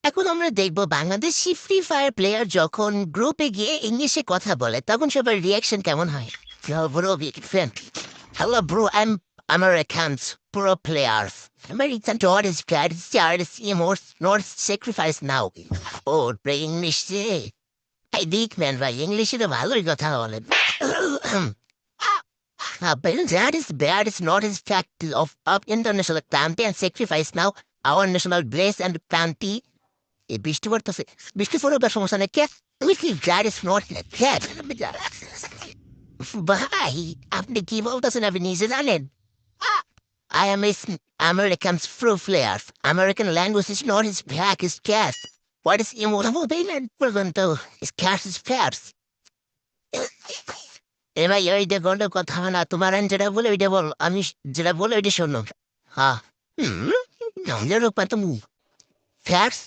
এখন আমরা দেখব বাংলাদেশি ফ্রি ফায়ার প্লেয়ার যখন গ্রুপে গিয়ে ইংলিশে কথা বলে তখন সবার রিয়াকশন কেমন হয়? Yo, bro, big fan. Hello, bro. I'm Americans pro players. American artists, guys, artists, more sacrifice now. Oh, play English. I dig, man. ভাই ইংলিশে তো ভালোই কথা বলেন। But that is bad. It's not as fact of international campaign sacrifice now. Our national grace and plenty. এই বৃষ্টি পড়তেছে বৃষ্টি পড়বে সমস্যা নেই কে দ্যাট ইজ নট দ্যাট ভাই আপনি কি বলতেছেন আপনি নিজে জানেন I am American pro player American language is not is back is cash what is immutable payment পর্যন্ত ইজ ক্যাশ ইজ ফ্যাটস এ ভাই ওইটা কোনো কথা না তোমার যেটা বলে ওইটা বল আমি যেটা বলে ওইটা শোনো হ্যাঁ হুম আমাদের রূপা তুমি ফ্যাটস